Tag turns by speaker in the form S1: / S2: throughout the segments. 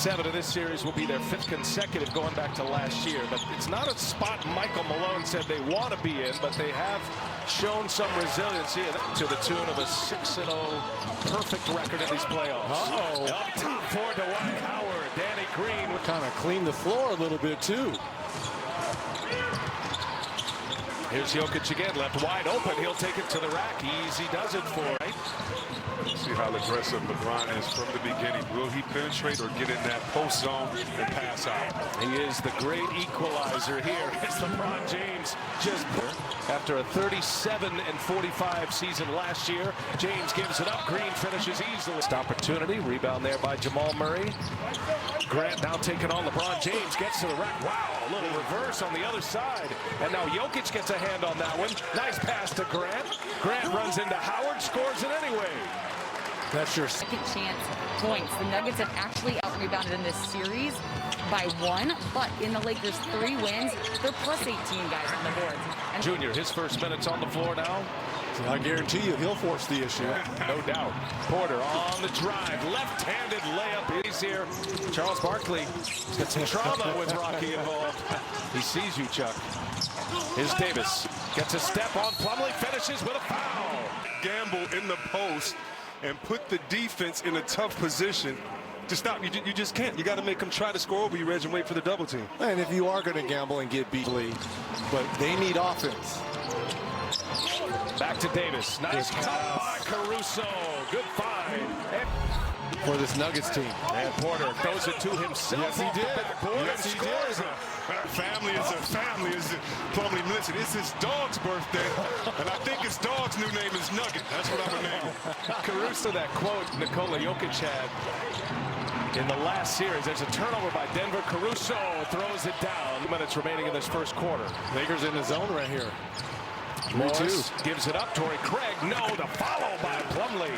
S1: 7 of this series will be their 5th consecutive going back to last year. But it's not a spot Michael Malone said they want to be in, but they have shown some resiliency to the tune of a 6-0 perfect record in these playoffs. Up top for Dwight Howard. Danny Green would
S2: kind of clean the floor a little bit too.
S1: Here's Jokic again, left wide open. He'll take it to the rack. Easy does it for right.
S3: See how aggressive LeBron is from the beginning. Will he penetrate or get in that post zone and pass out?
S1: He is the great equalizer here. It's LeBron James just after a 37-45 season last year. James gives it up. Green finishes easily. Opportunity. Rebound there by Jamal Murray. Grant now taking on LeBron James. Gets to the rack. Wow, a little reverse on the other side. And now Jokic gets a hand on that one. Nice pass to Grant. Grant runs into Howard. Scores it anyway.
S2: That's your
S4: second chance points. The Nuggets have actually out-rebounded in this series by 1, but in the Lakers' 3 wins, they're plus 18 guys on the board. And
S1: Junior, his first minutes on the floor now.
S2: So I guarantee you he'll force the issue.
S1: No doubt. Porter on the drive. Left-handed layup. He's here. Charles Barkley has got some trauma with Rocky involved. He sees you, Chuck. Here's Davis. Gets a step on Plumlee. Finishes with a foul.
S3: Gamble in the post and put the defense in a tough position to stop. You just can't. You got to make them try to score over you, Reg, and wait for the double team.
S2: And if you are going to gamble and get beat, but they need offense.
S1: Back to Davis. Nice cut by Caruso. Good find.
S2: For this Nuggets team.
S1: And Porter throws it to himself.
S2: Yes, he did.
S1: Yes, he scores it.
S3: Family is a family, as Plumlee mentioned. It's his dog's birthday, and I think his dog's new name is Nugget. That's what I'm going to name him.
S1: Caruso, that quote Nikola Jokic had in the last series. There's a turnover by Denver. Caruso throws it down. 2 minutes remaining in this first quarter.
S2: Lakers in the zone right here.
S1: Morris gives it up. Torrey Craig, no, the follow by Plumlee.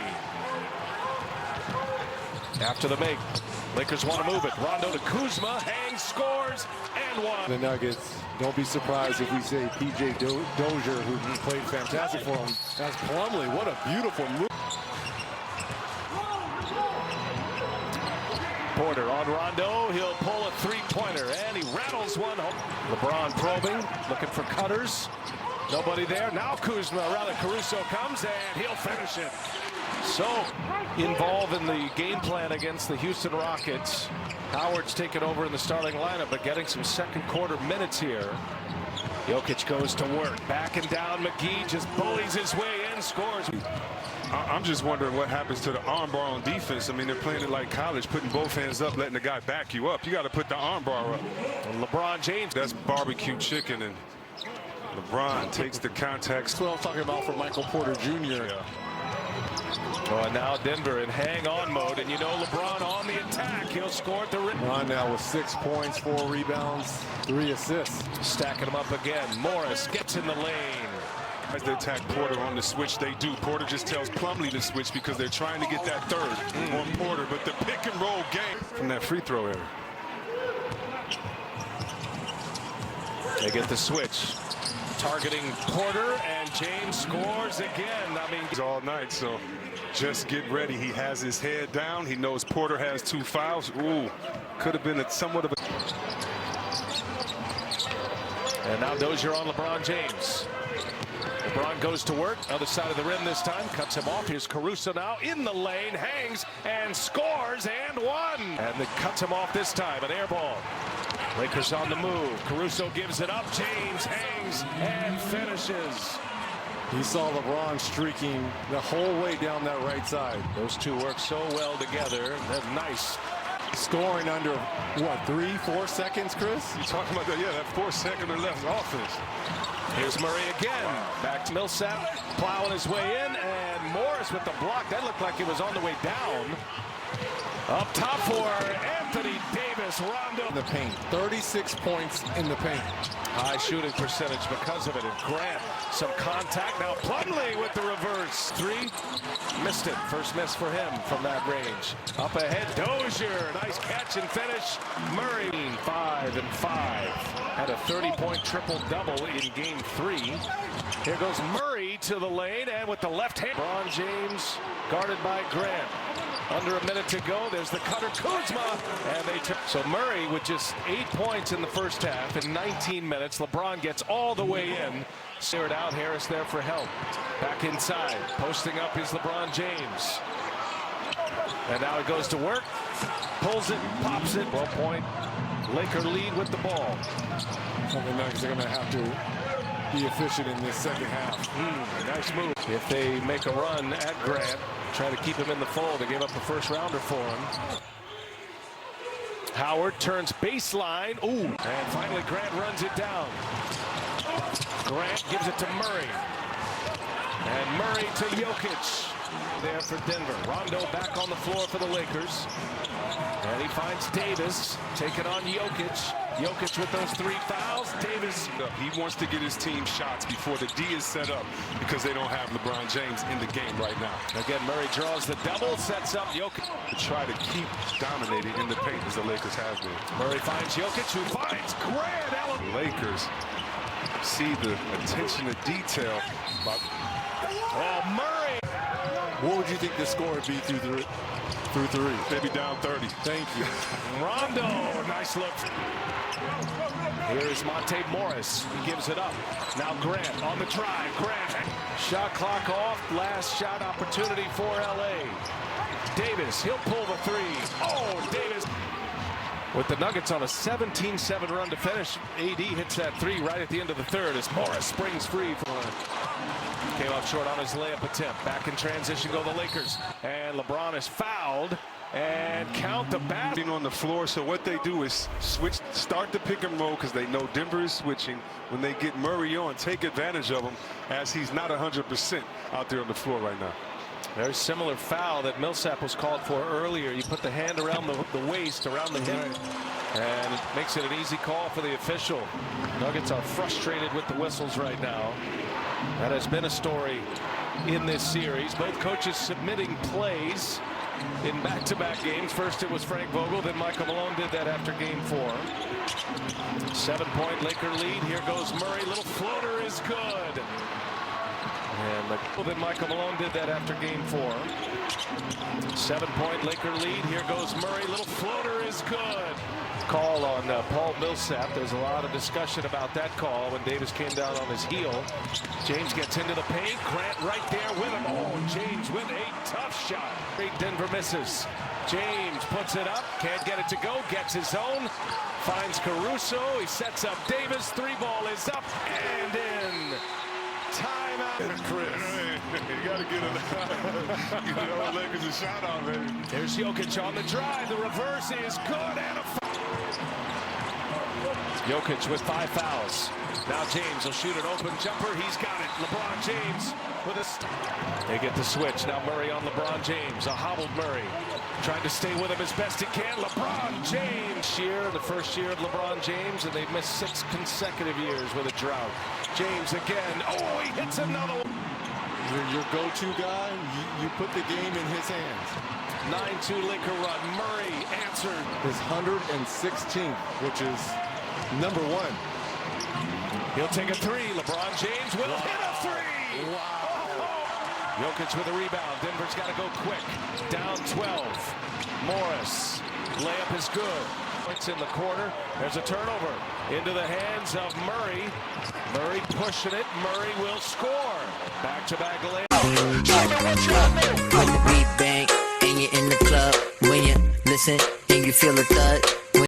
S1: After the make, Lakers want to move it. Rondo to Kuzma, hangs, scores, and 1.
S2: The Nuggets, don't be surprised if we say P.J. Dozier, who played fantastic for him. That's Plumlee. What a beautiful move.
S1: Porter on Rondo. He'll pull a 3-pointer, and he rattles one home. LeBron probing, looking for cutters. Nobody there. Now Caruso comes, and he'll finish it. So involved in the game plan against the Houston Rockets. Howard's taken over in the starting lineup, but getting some second quarter minutes here. Jokic goes to work. Backing down. McGee just bullies his way in, scores.
S3: I'm just wondering what happens to the armbar on defense. I mean, they're playing it like college, putting both hands up, letting the guy back you up. You got to put the armbar up.
S1: And LeBron James.
S3: That's barbecue chicken, and LeBron takes the contact.
S2: That's what I'm talking about for Michael Porter Jr.
S3: Yeah.
S1: Oh, and now Denver in hang-on mode, and you know LeBron on the attack. He'll score at the rim.
S2: LeBron now with 6 points, 4 rebounds, 3 assists.
S1: Stacking them up again. Morris gets in the lane.
S3: As they attack Porter on the switch, they do. Porter just tells Plumlee to switch because they're trying to get that third on Porter. But the pick-and-roll game from that free throw area.
S1: They get the switch. Targeting Porter, and James scores again. I mean,
S3: he's all night, so just get ready. He has his head down. He knows Porter has 2 fouls. Ooh, could have been somewhat of a...
S1: And now Dozier on LeBron James. LeBron goes to work. Other side of the rim this time. Cuts him off. Here's Caruso now in the lane. Hangs and scores and 1. And it cuts him off this time. An air ball. Lakers on the move. Caruso gives it up. James hangs and finishes.
S2: He saw LeBron streaking the whole way down that right side.
S1: Those two work so well together. They're nice.
S2: Scoring under, what, 3-4 seconds, Chris?
S3: You talking about that? Yeah, that 4-second or less offense.
S1: Here's Murray again. Back to Millsap, plowing his way in, and Morris with the block. That looked like he was on the way down. Up top for Anthony Davis. Rondo.
S2: In the paint. 36 points in the paint.
S1: High shooting percentage because of it. And Grant, some contact. Now Plumlee with the reverse. 3. Missed it. First miss for him from that range. Up ahead, Dozier. Nice catch and finish. Murray, 5 and 5. Had a 30-point triple-double in Game 3. Here goes Murray to the lane, and with the left hand. LeBron James guarded by Grant. Under a minute to go. There's the cutter, Kuzma, and they took. So Murray with just 8 points in the first half in 19 minutes. LeBron gets all the way in. Steered out. Harris there for help. Back inside. Posting up is LeBron James. And now he goes to work. Pulls it, pops it. 12-point Laker lead with the ball.
S2: The Nuggets are going to have to be efficient in this second half.
S1: Nice move. If they make a run at Grant, try to keep him in the fold. They gave up the first rounder for him. Howard turns baseline. Ooh. And finally Grant runs it down. Grant gives it to Murray. And Murray to Jokic. There for Denver. Rondo back on the floor for the Lakers. And he finds Davis taking on Jokic. Jokic with those 3 fouls. Davis.
S3: He wants to get his team shots before the D is set up because they don't have LeBron James in the game right now.
S1: Again, Murray draws the double, sets up Jokic.
S3: To try to keep dominating in the paint as the Lakers have been.
S1: Murray finds Jokic, who finds Grant.
S3: Lakers see the attention to detail.
S1: Oh, Murray.
S2: What would you think the score would be through three?
S3: Maybe down 30.
S2: Thank you.
S1: Rondo, nice look. Here's Monte Morris. He gives it up. Now Grant on the drive. Grant. Shot clock off. Last shot opportunity for LA. Davis, he'll pull the 3. Oh, Davis. With the Nuggets on a 17-7 run to finish, AD hits that 3 right at the end of the third as Morris springs free. Came up short on his layup attempt. Back in transition go the Lakers. And LeBron is fouled. And count the basket.
S3: On the floor, so what they do is start the pick and roll because they know Denver is switching. When they get Murray on, take advantage of him as he's not 100% out there on the floor right now.
S1: Very similar foul that Millsap was called for earlier. You put the hand around the waist, around the hip, and it makes it an easy call for the official. Nuggets are frustrated with the whistles right now. That has been a story in this series. Both coaches submitting plays in back-to-back games. First it was Frank Vogel, then Michael Malone did that after game 4. 7-point Laker lead. Here goes Murray. Little floater is good. And then Michael Malone did that after game 4. 7-point Laker lead. Here goes Murray. Little floater is good. Call on Paul Millsap. There's a lot of discussion about that call when Davis came down on his heel. James gets into the paint. Grant right there with him. Oh, James with a tough shot. Great Denver misses. James puts it up. Can't get it to go. Gets his own. Finds Caruso. He sets up Davis. 3-ball is up and in. Timeout.
S3: Chris, you got to get it. You know, Lakers a shot out, baby.
S1: There's Jokic on the drive. The reverse is good and a foul. Jokic with 5 fouls. Now James will shoot an open jumper. He's got it. LeBron James with a... They get the switch. Now Murray on LeBron James. A hobbled Murray. Trying to stay with him as best he can. LeBron James. The first year of LeBron James, and they've missed 6 consecutive years with a drought. James again. Oh, he hits another one.
S2: Your go-to guy, you put the game in his hands.
S1: 9-2 Laker run. Murray answered.
S2: His 116th, which is number 1.
S1: He'll take a 3. LeBron James will hit a 3.
S2: Wow.
S1: Jokic with a rebound. Denver's got to go quick. Down 12. Morris. Layup is good. It's in the corner. There's a turnover. Into the hands of Murray. Murray pushing it. Murray will score. Back-to-back layup.
S5: When the beat bang and you're in the club, when you listen and you feel the thud.